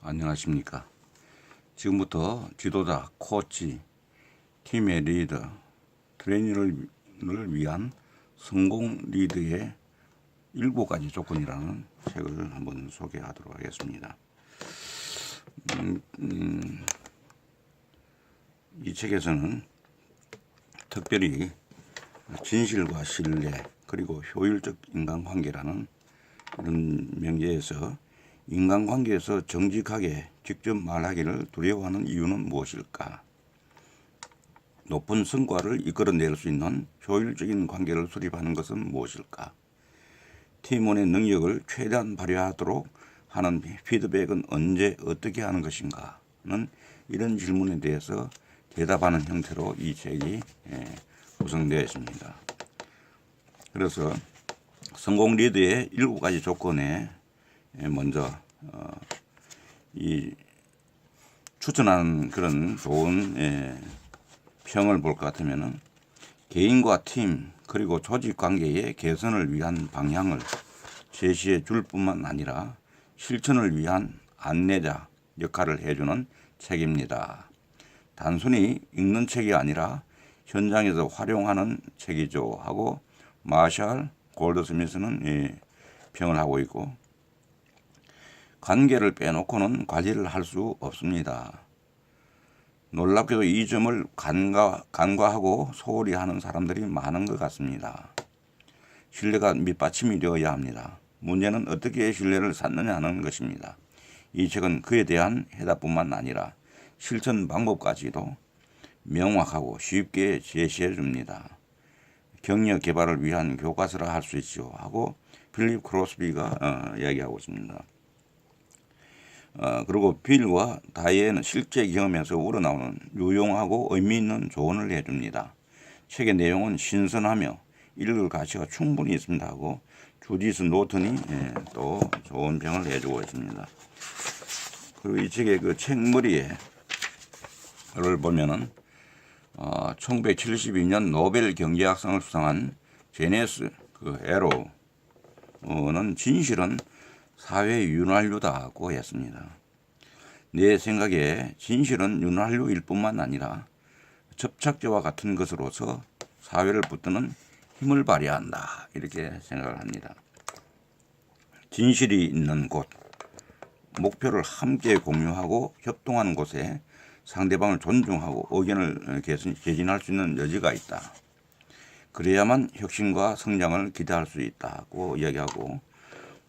안녕하십니까. 지금부터 지도자, 코치, 팀의 리더, 트레이너를 위한 성공 리더의 7가지 조건이라는 책을 한번 소개하도록 하겠습니다. 이 책에서는 특별히 진실과 신뢰 그리고 효율적 인간관계라는 이런 명제에서 인간관계에서 정직하게 직접 말하기를 두려워하는 이유는 무엇일까? 높은 성과를 이끌어낼 수 있는 효율적인 관계를 수립하는 것은 무엇일까? 팀원의 능력을 최대한 발휘하도록 하는 피드백은 언제 어떻게 하는 것인가는 이런 질문에 대해서 대답하는 형태로 이 책이 구성되어 있습니다. 그래서 성공 리더의 7가지 조건에 먼저 이 추천하는 그런 좋은 평을 볼 것 같으면은 개인과 팀 그리고 조직 관계의 개선을 위한 방향을 제시해 줄 뿐만 아니라 실천을 위한 안내자 역할을 해주는 책입니다. 단순히 읽는 책이 아니라 현장에서 활용하는 책이죠 하고 마샬 골드스미스는 평을 하고 있고, 관계를 빼놓고는 관리를 할 수 없습니다. 놀랍게도 이 점을 간과하고 소홀히 하는 사람들이 많은 것 같습니다. 신뢰가 밑받침이 되어야 합니다. 문제는 어떻게 신뢰를 쌓느냐 하는 것입니다. 이 책은 그에 대한 해답뿐만 아니라 실천 방법까지도 명확하고 쉽게 제시해 줍니다. 경력 개발을 위한 교과서라 할 수 있죠 하고 필립 크로스비가 이야기하고 있습니다. 그리고 빌과 다이앤은 실제 경험에서 우러나오는 유용하고 의미 있는 조언을 해줍니다. 책의 내용은 신선하며 읽을 가치가 충분히 있습니다 하고 주디스 노턴이 또 좋은 평을 해주고 있습니다. 그리고 이 책의 그 책머리를 보면은 1972년 노벨 경제학상을 수상한 제네스 에로는 진실은 사회 윤활유다고 했습니다. 내 생각에 진실은 윤활유일 뿐만 아니라 접착제와 같은 것으로서 사회를 붙드는 힘을 발휘한다 이렇게 생각을 합니다. 진실이 있는 곳, 목표를 함께 공유하고 협동하는 곳에 상대방을 존중하고 의견을 개진할 수 있는 여지가 있다. 그래야만 혁신과 성장을 기대할 수 있다고 이야기하고,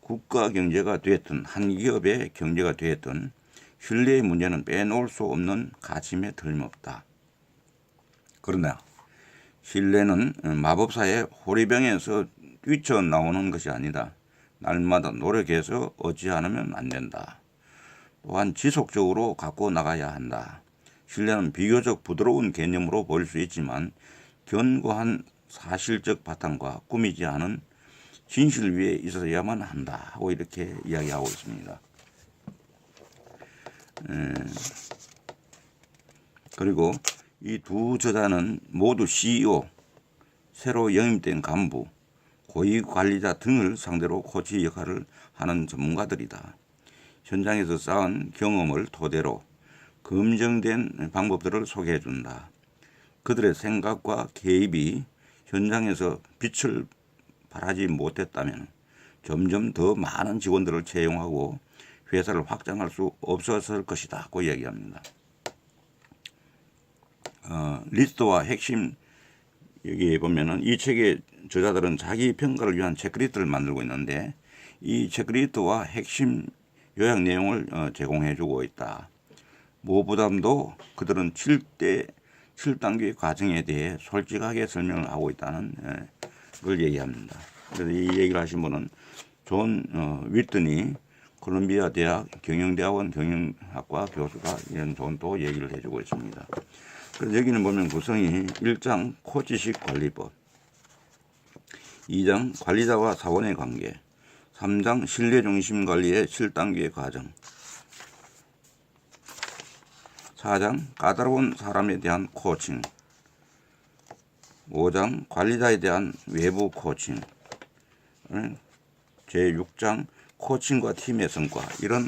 국가 경제가 되었든 한 기업의 경제가 되었든 신뢰의 문제는 빼놓을 수 없는 가침에 틀림없다. 그러나 신뢰는 마법사의 호리병에서 뛰쳐나오는 것이 아니다. 날마다 노력해서 얻지 않으면 안 된다. 또한 지속적으로 갖고 나가야 한다. 신뢰는 비교적 부드러운 개념으로 보일 수 있지만 견고한 사실적 바탕과 꾸미지 않은 진실 위에 있어야만 한다 하고 이렇게 이야기하고 있습니다. 그리고 이 두 저자는 모두 CEO, 새로 영입된 간부, 고위 관리자 등을 상대로 코치 역할을 하는 전문가들이다. 현장에서 쌓은 경험을 토대로 검증된 방법들을 소개해 준다. 그들의 생각과 개입이 현장에서 빛을 발하지 못했다면 점점 더 많은 직원들을 채용하고 회사를 확장할 수 없었을 것이다 고 이야기합니다. 리스트와 핵심 여기 보면은 이 책의 저자들은 자기 평가를 위한 체크리스트를 만들고 있는데 이 체크리스트와 핵심 요약 내용을 제공해 주고 있다. 무엇보다도 그들은 7단계 과정에 대해 솔직하게 설명을 하고 있다는 걸 얘기합니다. 그래서 이 얘기를 하신 분은 존 윗더니 콜롬비아 대학 경영대학원 경영학과 교수가 이런 좋은 또 얘기를 해주고 있습니다. 그래서 여기는 보면 구성이 1장 코치식 관리법, 2장 관리자와 사원의 관계, 3장 신뢰 중심 관리의 7단계 과정, 4장 까다로운 사람에 대한 코칭, 5장 관리자에 대한 외부 코칭, 제6장 코칭과 팀의 성과, 이런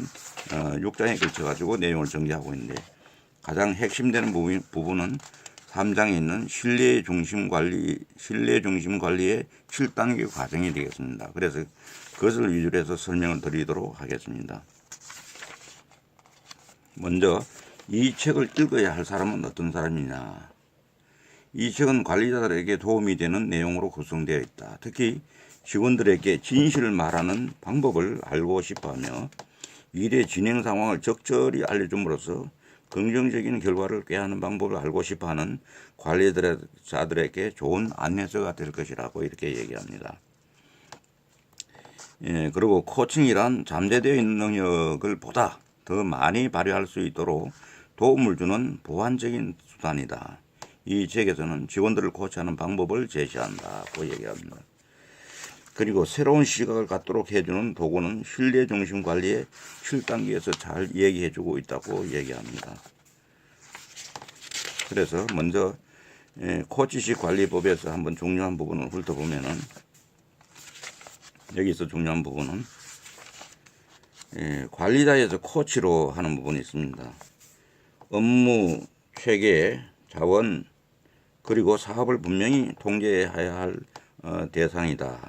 6장에 걸쳐 가지고 내용을 정리하고 있는데 가장 핵심되는 부분은 3장에 있는 신뢰 중심 관리의 7단계 과정이 되겠습니다. 그래서 그것을 위주로 해서 설명을 드리도록 하겠습니다. 먼저 이 책을 읽어야 할 사람은 어떤 사람이냐. 이 책은 관리자들에게 도움이 되는 내용으로 구성되어 있다. 특히 직원들에게 진실을 말하는 방법을 알고 싶어하며 일의 진행 상황을 적절히 알려줌으로써 긍정적인 결과를 꾀하는 방법을 알고 싶어하는 관리자들에게 좋은 안내서가 될 것이라고 이렇게 얘기합니다. 그리고 코칭이란 잠재되어 있는 능력을 보다 더 많이 발휘할 수 있도록 도움을 주는 보완적인 수단이다. 이 책에서는 직원들을 코치하는 방법을 제시한다고 얘기합니다. 그리고 새로운 시각을 갖도록 해주는 도구는 신뢰 중심 관리의 7단계에서 잘 얘기해주고 있다고 얘기합니다. 그래서 먼저 코치식 관리법에서 한번 중요한 부분을 훑어보면은 여기서 중요한 부분은 관리자에서 코치로 하는 부분이 있습니다. 업무, 체계, 자원, 그리고 사업을 분명히 통제해야 할 대상이다.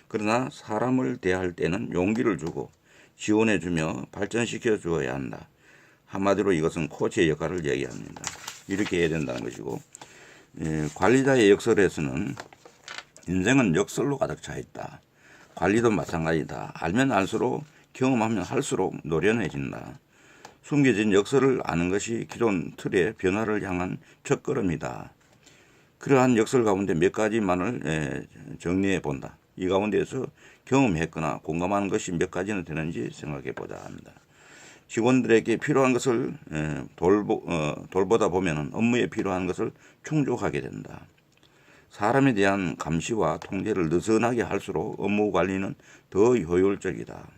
그러나 사람을 대할 때는 용기를 주고 지원해주며 발전시켜 주어야 한다. 한마디로 이것은 코치의 역할을 얘기합니다. 이렇게 해야 된다는 것이고, 관리자의 역설에서는 인생은 역설로 가득 차 있다. 관리도 마찬가지다. 알면 알수록, 경험하면 할수록 노련해진다. 숨겨진 역설을 아는 것이 기존 틀의 변화를 향한 첫걸음이다. 그러한 역설 가운데 몇 가지만을 정리해 본다. 이 가운데에서 경험했거나 공감하는 것이 몇 가지는 되는지 생각해 보자 합니다. 직원들에게 필요한 것을 돌보다 보면 업무에 필요한 것을 충족하게 된다. 사람에 대한 감시와 통제를 느슨하게 할수록 업무 관리는 더 효율적이다.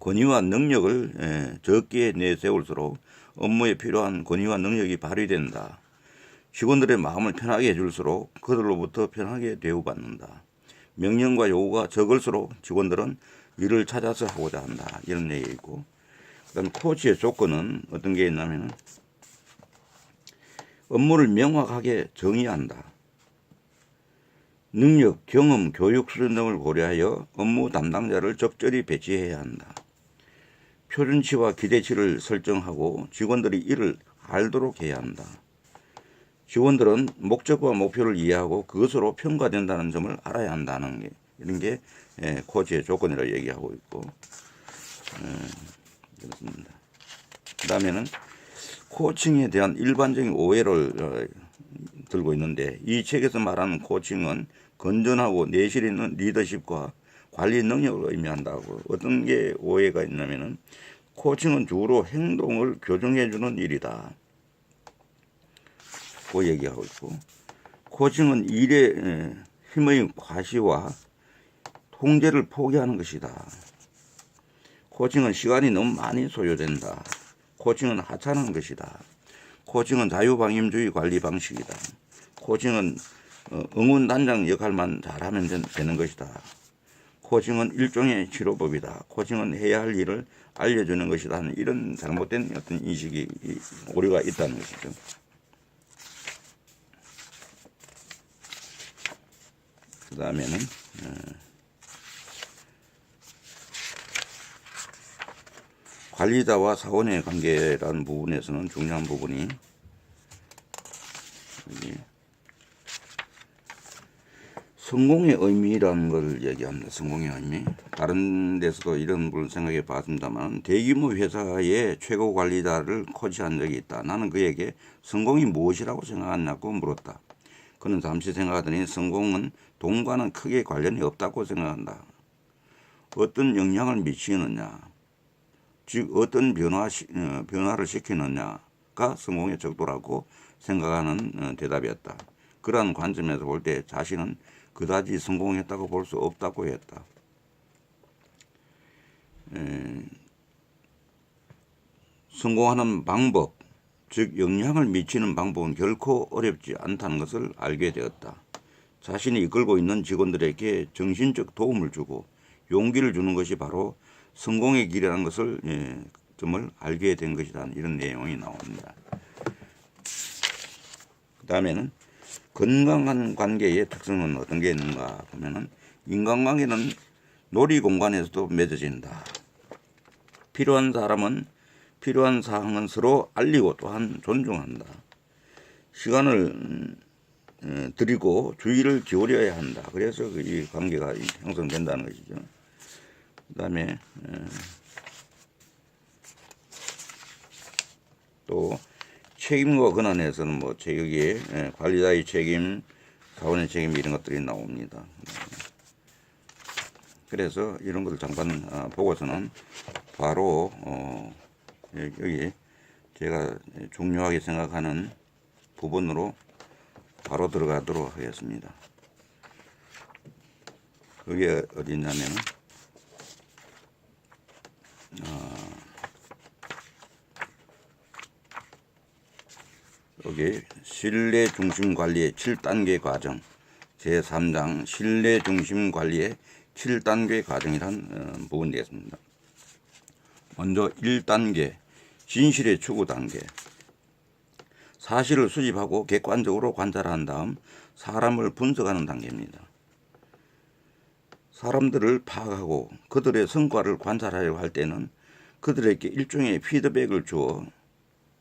권위와 능력을 적게 내세울수록 업무에 필요한 권위와 능력이 발휘된다. 직원들의 마음을 편하게 해줄수록 그들로부터 편하게 대우받는다. 명령과 요구가 적을수록 직원들은 일을 찾아서 하고자 한다. 이런 얘기이고, 그다음 코치의 조건은 어떤 게 있냐면 업무를 명확하게 정의한다. 능력, 경험, 교육 수준 등을 고려하여 업무 담당자를 적절히 배치해야 한다. 표준치와 기대치를 설정하고 직원들이 이를 알도록 해야 한다. 직원들은 목적과 목표를 이해하고 그것으로 평가된다는 점을 알아야 한다는 게 이런 게 코치의 조건이라고 얘기하고 있고, 그렇습니다. 그 다음에는 코칭에 대한 일반적인 오해를 들고 있는데, 이 책에서 말하는 코칭은 건전하고 내실 있는 리더십과 관리 능력을 의미한다고. 어떤 게 오해가 있냐면은 코칭은 주로 행동을 교정해 주는 일이다. 그 얘기하고 있고, 코칭은 일의 힘의 과시와 통제를 포기하는 것이다. 코칭은 시간이 너무 많이 소요된다. 코칭은 하찮은 것이다. 코칭은 자유방임주의 관리 방식이다. 코칭은 응원단장 역할만 잘하면 되는 것이다. 코칭은 일종의 치료법이다. 코칭은 해야 할 일을 알려주는 것이다. 이런 잘못된 어떤 인식이 오류가 있다는 것이죠. 그 다음에는 관리자와 사원의 관계라는 부분에서는 중요한 부분이 여기 성공의 의미라는 걸 얘기합니다. 성공의 의미. 다른 데서도 이런 걸 생각해 봤습니다만, 대규모 회사의 최고 관리자를 코치한 적이 있다. 나는 그에게 성공이 무엇이라고 생각하냐고 물었다. 그는 잠시 생각하더니 성공은 돈과는 크게 관련이 없다고 생각한다. 어떤 영향을 미치느냐, 즉 어떤 변화를 시키느냐가 성공의 척도라고 생각하는 대답이었다. 그러한 관점에서 볼 때 자신은 그다지 성공했다고 볼 수 없다고 했다. 성공하는 방법, 즉 영향을 미치는 방법은 결코 어렵지 않다는 것을 알게 되었다. 자신이 이끌고 있는 직원들에게 정신적 도움을 주고 용기를 주는 것이 바로 성공의 길이라는 것을 점을 알게 된 것이다. 이런 내용이 나옵니다. 그 다음에는 건강한 관계의 특성은 어떤 게 있는가 보면은 인간관계는 놀이 공간에서도 맺어진다. 필요한 사람은 필요한 사항은 서로 알리고 또한 존중한다. 시간을 드리고 주의를 기울여야 한다. 그래서 이 관계가 형성된다는 것이죠. 그 다음에 또 책임과 권한에서는 뭐 여기에 관리자의 책임, 사원의 책임 이런 것들이 나옵니다. 그래서 이런 것을 잠깐 보고서는 바로 여기 제가 중요하게 생각하는 부분으로 바로 들어가도록 하겠습니다. 그게 어디 있냐면 여기 신뢰 중심 관리의 7단계 과정 제3장 신뢰 중심 관리의 7단계 과정이란 부분이 되겠습니다. 먼저 1단계 진실의 추구 단계. 사실을 수집하고 객관적으로 관찰한 다음 사람을 분석하는 단계입니다. 사람들을 파악하고 그들의 성과를 관찰하려고 할 때는 그들에게 일종의 피드백을 주어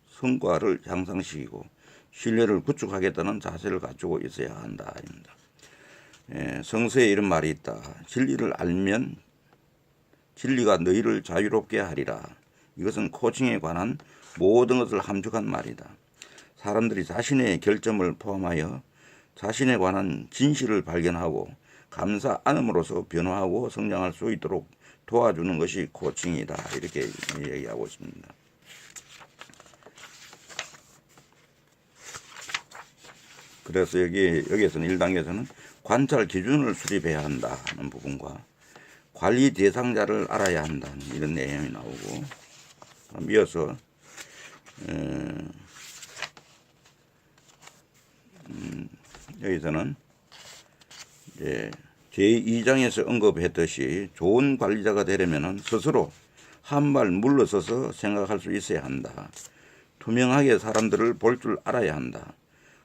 성과를 향상시키고 신뢰를 구축하겠다는 자세를 갖추고 있어야 한다. 성서에 이런 말이 있다. 진리를 알면 진리가 너희를 자유롭게 하리라. 이것은 코칭에 관한 모든 것을 함축한 말이다. 사람들이 자신의 결점을 포함하여 자신에 관한 진실을 발견하고 감사 안음으로써 변화하고 성장할 수 있도록 도와주는 것이 코칭이다. 이렇게 얘기하고 있습니다. 그래서 여기에서는 1단계에서는 관찰 기준을 수립해야 한다는 부분과 관리 대상자를 알아야 한다는 이런 내용이 나오고, 이어서 여기서는 이제 제2장에서 언급했듯이 좋은 관리자가 되려면 스스로 한 발 물러서서 생각할 수 있어야 한다. 투명하게 사람들을 볼 줄 알아야 한다.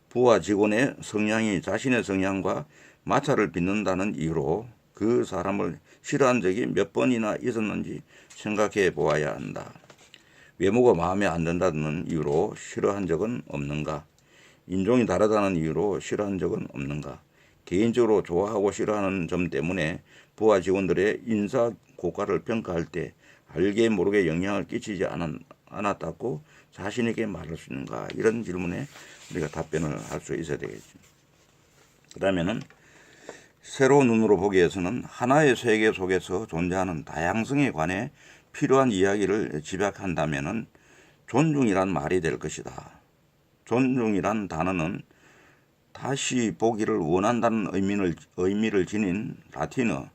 부하 직원의 성향이 자신의 성향과 마찰을 빚는다는 이유로 그 사람을 싫어한 적이 몇 번이나 있었는지 생각해 보아야 한다. 외모가 마음에 안 든다는 이유로 싫어한 적은 없는가? 인종이 다르다는 이유로 싫어한 적은 없는가? 개인적으로 좋아하고 싫어하는 점 때문에 부하 직원들의 인사 고과를 평가할 때 알게 모르게 영향을 끼치지 않았다고 자신에게 말할 수 있는가? 이런 질문에 우리가 답변을 할 수 있어야 되겠죠. 그 다음에는 새로운 눈으로 보기 위해서는 하나의 세계 속에서 존재하는 다양성에 관해 필요한 이야기를 집약한다면 존중이란 말이 될 것이다. 존중이란 단어는 다시 보기를 원한다는 의미를 지닌 라틴어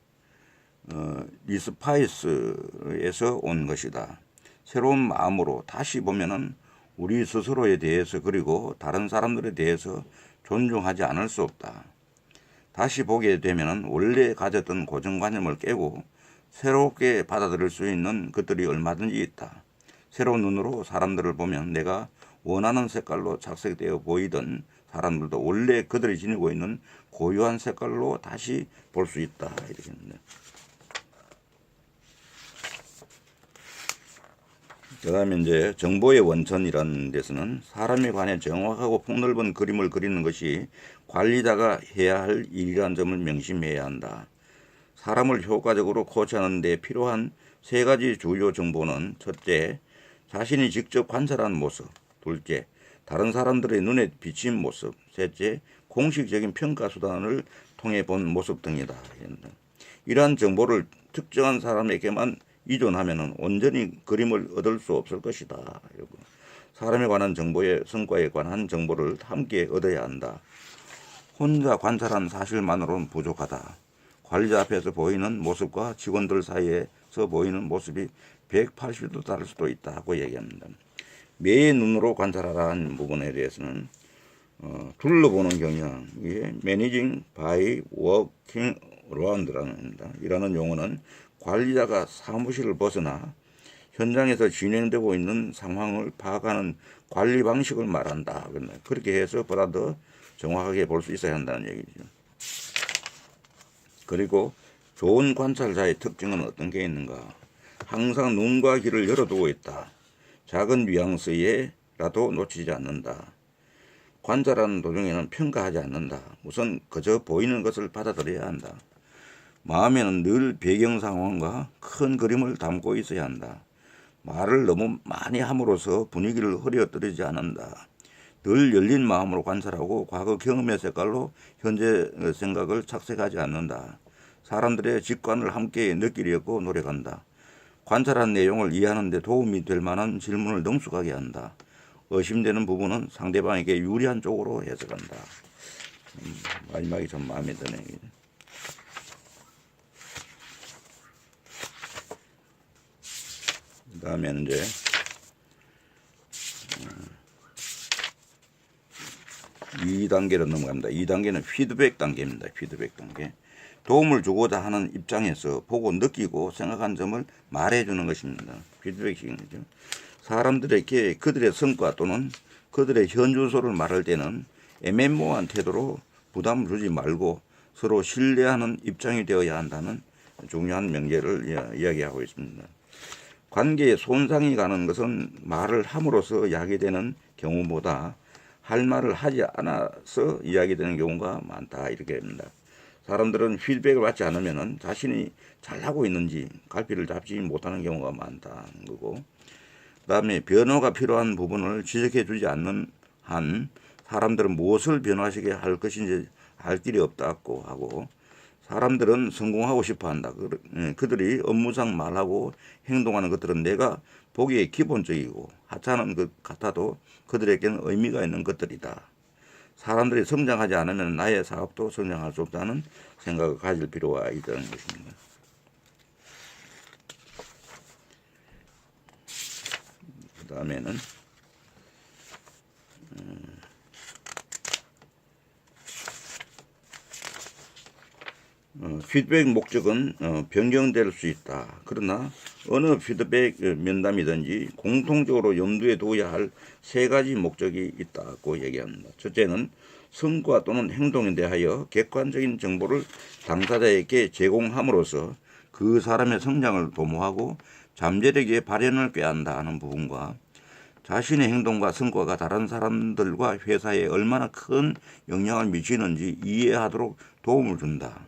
리스파이스에서 온 것이다. 새로운 마음으로 다시 보면은 우리 스스로에 대해서 그리고 다른 사람들에 대해서 존중하지 않을 수 없다. 다시 보게 되면은 원래 가졌던 고정관념을 깨고 새롭게 받아들일 수 있는 것들이 얼마든지 있다. 새로운 눈으로 사람들을 보면 내가 원하는 색깔로 착색되어 보이던 사람들도 원래 그들이 지니고 있는 고유한 색깔로 다시 볼 수 있다. 이렇게 합니다. 그 다음에 이제 정보의 원천이라는 데서는 사람에 관해 정확하고 폭넓은 그림을 그리는 것이 관리자가 해야 할 일이라는 점을 명심해야 한다. 사람을 효과적으로 코치하는 데 필요한 3가지 주요 정보는 첫째, 자신이 직접 관찰한 모습, 둘째, 다른 사람들의 눈에 비친 모습, 셋째, 공식적인 평가 수단을 통해 본 모습 등이다. 이러한 정보를 특정한 사람에게만 이존하면 온전히 그림을 얻을 수 없을 것이다. 사람에 관한 정보의 성과에 관한 정보를 함께 얻어야 한다. 혼자 관찰한 사실만으로는 부족하다. 관리자 앞에서 보이는 모습과 직원들 사이에서 보이는 모습이 180도 다를 수도 있다고 얘기합니다. 매의 눈으로 관찰하라는 부분에 대해서는 둘러보는 경영, 이게 Managing by Walking Around라는 이라는 용어는 관리자가 사무실을 벗어나 현장에서 진행되고 있는 상황을 파악하는 관리 방식을 말한다. 그렇게 해서 보다 더 정확하게 볼 수 있어야 한다는 얘기죠. 그리고 좋은 관찰자의 특징은 어떤 게 있는가? 항상 눈과 귀를 열어두고 있다. 작은 뉘앙스에라도 놓치지 않는다. 관찰하는 도중에는 평가하지 않는다. 우선 그저 보이는 것을 받아들여야 한다. 마음에는 늘 배경 상황과 큰 그림을 담고 있어야 한다. 말을 너무 많이 함으로써 분위기를 흐려뜨리지 않는다. 늘 열린 마음으로 관찰하고 과거 경험의 색깔로 현재 생각을 착색하지 않는다. 사람들의 직관을 함께 느끼려고 노력한다. 관찰한 내용을 이해하는 데 도움이 될 만한 질문을 능숙하게 한다. 의심되는 부분은 상대방에게 유리한 쪽으로 해석한다. 마지막이 좀 마음에 드네. 그 다음에는 이제 2단계로 넘어갑니다. 2단계는 피드백 단계입니다. 피드백 단계. 도움을 주고자 하는 입장에서 보고 느끼고 생각한 점을 말해주는 것입니다. 피드백식인 거죠. 사람들에게 그들의 성과 또는 그들의 현주소를 말할 때는 애매모호한 태도로 부담을 주지 말고 서로 신뢰하는 입장이 되어야 한다는 중요한 명제를 이야기하고 있습니다. 관계에 손상이 가는 것은 말을 함으로써 야기되는 경우보다 할 말을 하지 않아서 이야기되는 경우가 많다. 이렇게 합니다. 사람들은 피드백을 받지 않으면 자신이 잘하고 있는지 갈피를 잡지 못하는 경우가 많다는 거고, 그 다음에 변화가 필요한 부분을 지적해 주지 않는 한 사람들은 무엇을 변화시켜야 할 것인지 할 길이 없다고 하고, 사람들은 성공하고 싶어 한다. 그들이 업무상 말하고 행동하는 것들은 내가 보기에 기본적이고 하찮은 것 같아도 그들에게는 의미가 있는 것들이다. 사람들이 성장하지 않으면 나의 사업도 성장할 수 없다는 생각을 가질 필요가 있다는 것입니다. 그 다음에는 피드백 목적은 변경될 수 있다. 그러나 어느 피드백 면담이든지 공통적으로 염두에 두어야 할 세 가지 목적이 있다고 얘기합니다. 첫째는 성과 또는 행동에 대하여 객관적인 정보를 당사자에게 제공함으로써 그 사람의 성장을 도모하고 잠재력의 발현을 꾀한다 하는 부분과, 자신의 행동과 성과가 다른 사람들과 회사에 얼마나 큰 영향을 미치는지 이해하도록 도움을 준다.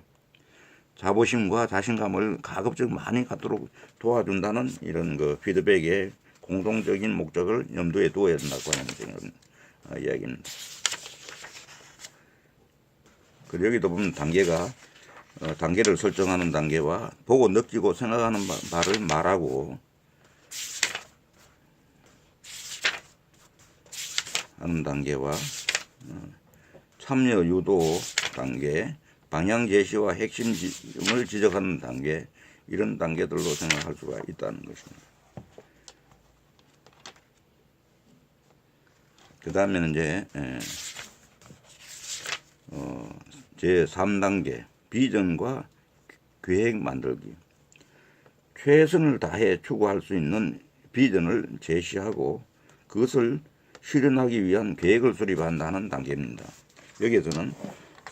자부심과 자신감을 가급적 많이 갖도록 도와준다는 이런 그 피드백의 공동적인 목적을 염두에 두어야 된다고 하는 이야기입니다. 그리고 여기도 보면 단계가 단계를 설정하는 단계와 보고 느끼고 생각하는 바를 말하고 하는 단계와 참여 유도 단계, 방향 제시와 핵심을 지적하는 단계, 이런 단계들로 생각할 수가 있다는 것입니다. 그 다음에는 이제 제3단계 비전과 계획 만들기. 최선을 다해 추구할 수 있는 비전을 제시하고 그것을 실현하기 위한 계획을 수립한다는 단계입니다. 여기에서는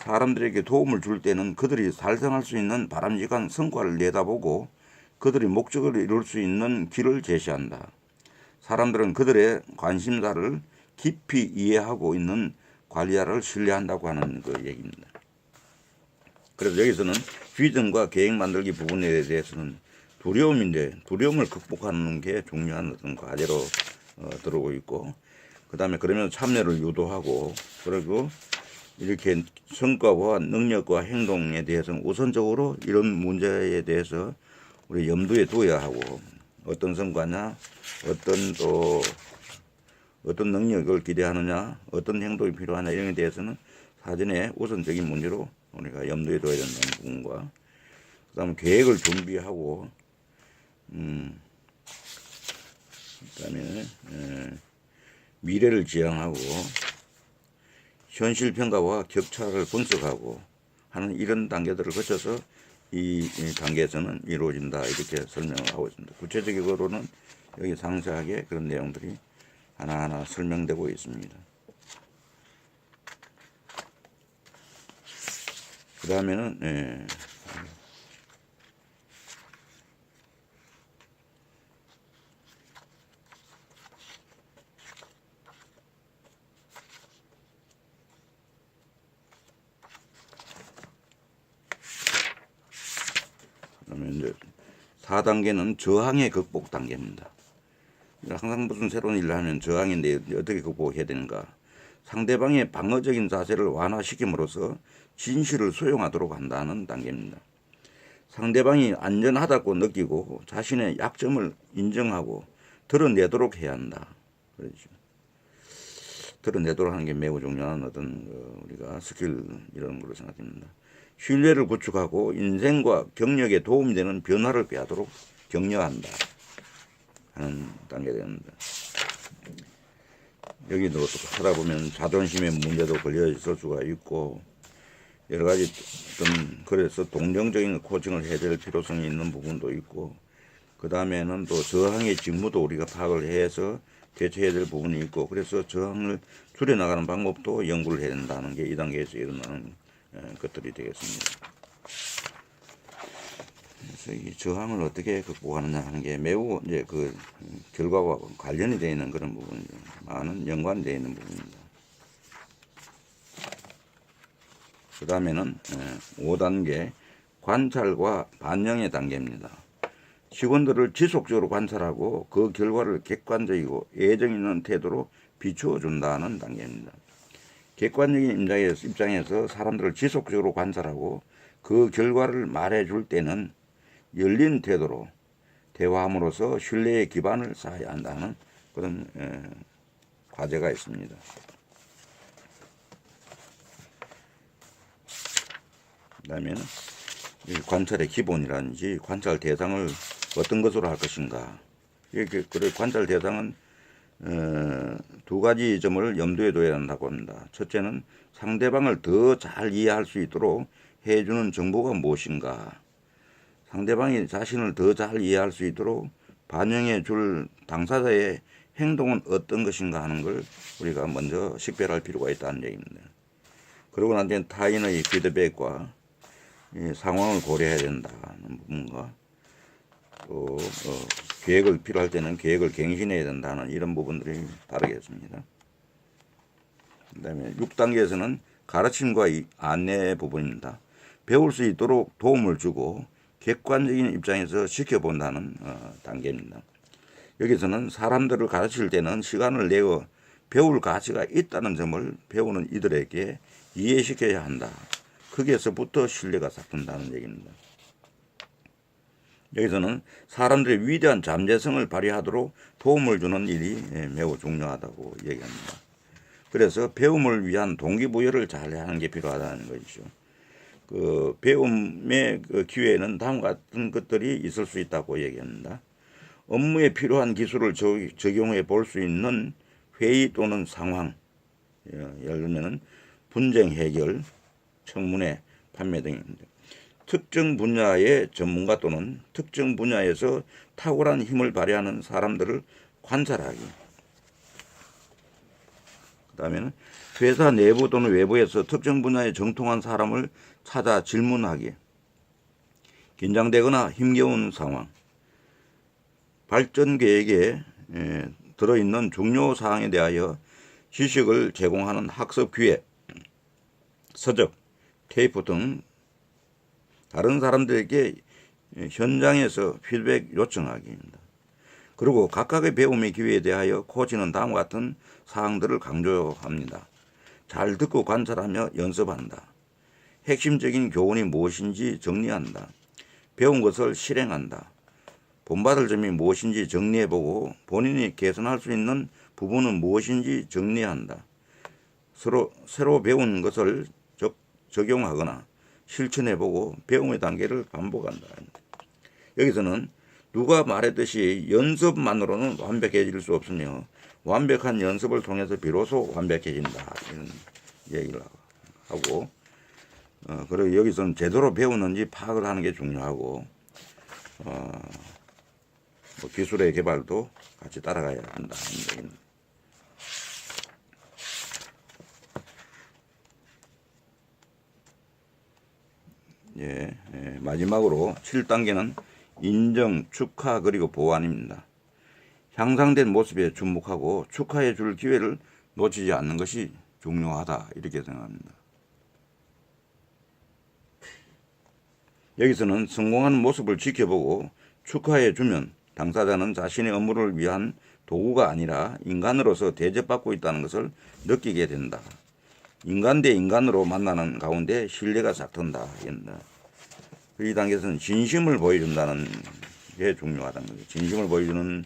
사람들에게 도움을 줄 때는 그들이 달성할 수 있는 바람직한 성과를 내다보고 그들이 목적을 이룰 수 있는 길을 제시한다. 사람들은 그들의 관심사를 깊이 이해하고 있는 관리자를 신뢰한다고 하는 그 얘기입니다. 그래서 여기서는 비전과 계획 만들기 부분에 대해서는 두려움인데, 두려움을 극복하는 게 중요한 어떤 과제로 들어오고 있고, 그 다음에 그러면 참여를 유도하고, 그리고 이렇게 성과와 능력과 행동에 대해서는 우선적으로 이런 문제에 대해서 우리 염두에 둬야 하고, 어떤 성과냐, 어떤 능력을 기대하느냐, 어떤 행동이 필요하냐, 이런 데 대해서는 사전에 우선적인 문제로 우리가 염두에 둬야 된다는 부분과, 그 다음에 계획을 준비하고, 그 다음에 미래를 지향하고, 현실 평가와 격차를 분석하고 하는 이런 단계들을 거쳐서 이 단계에서는 이루어진다 이렇게 설명을 하고 있습니다. 구체적으로는 여기 상세하게 그런 내용들이 하나하나 설명되고 있습니다. 그 다음에는 그러면 이제 4단계는 저항의 극복 단계입니다. 항상 무슨 새로운 일을 하면 저항인데 어떻게 극복해야 되는가? 상대방의 방어적인 자세를 완화시킴으로써 진실을 소용하도록 한다는 단계입니다. 상대방이 안전하다고 느끼고 자신의 약점을 인정하고 드러내도록 해야 한다. 그렇죠. 드러내도록 하는 게 매우 중요한 어떤 우리가 스킬 이런 걸로 생각됩니다. 신뢰를 구축하고 인생과 경력에 도움이 되는 변화를 꾀하도록 격려한다 하는 단계가 됩니다. 여기도 하다 보면 자존심의 문제도 걸려 있을 수가 있고 여러 가지 어떤 그래서 동정적인 코칭을 해야 될 필요성이 있는 부분도 있고 그 다음에는 또 저항의 직무도 우리가 파악을 해서 대처해야 될 부분이 있고 그래서 저항을 줄여나가는 방법도 연구를 해야 된다는 게 이 단계에서 일어나는 것들이 되겠습니다. 그래서 이 저항을 어떻게 극복하느냐 하는 게 매우 이제 그 결과와 관련이 되어 있는 그런 부분이죠. 많은 연관되어 있는 부분입니다. 그 다음에는 5단계 관찰과 반영의 단계입니다. 직원들을 지속적으로 관찰하고 그 결과를 객관적이고 애정 있는 태도로 비추어 준다는 단계입니다. 객관적인 입장에서 사람들을 지속적으로 관찰하고 그 결과를 말해줄 때는 열린 태도로 대화함으로써 신뢰의 기반을 쌓아야 한다는 그런 과제가 있습니다. 그 다음에 관찰의 기본이라든지 관찰 대상을 어떤 것으로 할 것인가. 이렇게 관찰 대상은 두 가지 점을 염두에 둬야 한다고 합니다. 첫째는 상대방을 더 잘 이해할 수 있도록 해주는 정보가 무엇인가. 상대방이 자신을 더 잘 이해할 수 있도록 반영해 줄 당사자의 행동은 어떤 것인가 하는 걸 우리가 먼저 식별할 필요가 있다는 얘기입니다. 그러고 난 뒤에 타인의 피드백과 상황을 고려해야 된다는 부분과 또 계획을 필요할 때는 계획을 갱신해야 된다는 이런 부분들이 다르겠습니다. 그 다음에 6단계에서는 가르침과 안내 부분입니다. 배울 수 있도록 도움을 주고 객관적인 입장에서 지켜본다는 단계입니다. 여기서는 사람들을 가르칠 때는 시간을 내어 배울 가치가 있다는 점을 배우는 이들에게 이해시켜야 한다. 거기에서부터 신뢰가 싹튼다는 얘기입니다. 여기서는 사람들의 위대한 잠재성을 발휘하도록 도움을 주는 일이 매우 중요하다고 얘기합니다. 그래서 배움을 위한 동기부여를 잘 하는 게 필요하다는 것이죠. 그 배움의 그 기회에는 다음과 같은 것들이 있을 수 있다고 얘기합니다. 업무에 필요한 기술을 적용해 볼 수 있는 회의 또는 상황, 예를 들면 분쟁 해결, 청문회, 판매 등입니다. 특정 분야의 전문가 또는 특정 분야에서 탁월한 힘을 발휘하는 사람들을 관찰하기. 그 다음에는 회사 내부 또는 외부에서 특정 분야에 정통한 사람을 찾아 질문하기. 긴장되거나 힘겨운 상황. 발전 계획에 들어있는 중요 사항에 대하여 지식을 제공하는 학습 기회, 서적, 테이프 등 다른 사람들에게 현장에서 피드백 요청하기입니다. 그리고 각각의 배움의 기회에 대하여 코치는 다음과 같은 사항들을 강조합니다. 잘 듣고 관찰하며 연습한다. 핵심적인 교훈이 무엇인지 정리한다. 배운 것을 실행한다. 본받을 점이 무엇인지 정리해보고 본인이 개선할 수 있는 부분은 무엇인지 정리한다. 새로 배운 것을 적용하거나 실천해보고 배움의 단계를 반복한다. 여기서는 누가 말했듯이 연습만으로는 완벽해질 수 없으며 완벽한 연습을 통해서 비로소 완벽해진다. 이런 얘기를 하고 그리고 여기서는 제대로 배우는지 파악을 하는 게 중요하고 뭐 기술의 개발도 같이 따라가야 한다. 예, 마지막으로 7단계는 인정, 축하 그리고 보완입니다. 향상된 모습에 주목하고 축하해 줄 기회를 놓치지 않는 것이 중요하다 이렇게 생각합니다. 여기서는 성공하는 모습을 지켜보고 축하해 주면 당사자는 자신의 업무를 위한 도구가 아니라 인간으로서 대접받고 있다는 것을 느끼게 된다. 인간 대 인간으로 만나는 가운데 신뢰가 싹튼다. 이 단계에서는 진심을 보여준다는 게 중요하다는 거죠. 진심을 보여주는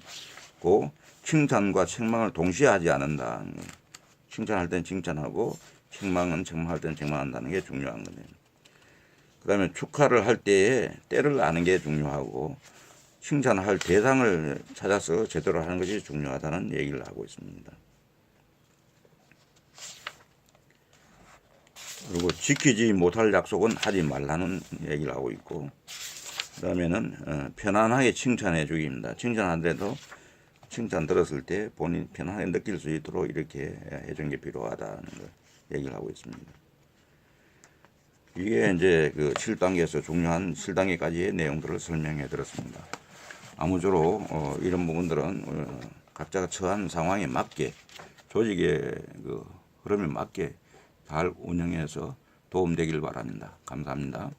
고 칭찬과 책망을 동시에 하지 않는다. 칭찬할 땐 칭찬하고 책망할 땐 책망한다는 게 중요한 거네요. 그 다음에 축하를 할 때에 때를 아는 게 중요하고 칭찬할 대상을 찾아서 제대로 하는 것이 중요하다는 얘기를 하고 있습니다. 그리고 지키지 못할 약속은 하지 말라는 얘기를 하고 있고, 그 다음에는 편안하게 칭찬해 주기입니다. 칭찬하더라도 칭찬 들었을 때 본인 편안하게 느낄 수 있도록 이렇게 해주는 게 필요하다는 걸 얘기를 하고 있습니다. 이게 이제 그 7단계에서 중요한 7단계까지의 내용들을 설명해 드렸습니다. 아무쪼록 이런 부분들은 각자가 처한 상황에 맞게 조직의 그 흐름에 맞게 잘 운영해서 도움되길 바랍니다. 감사합니다.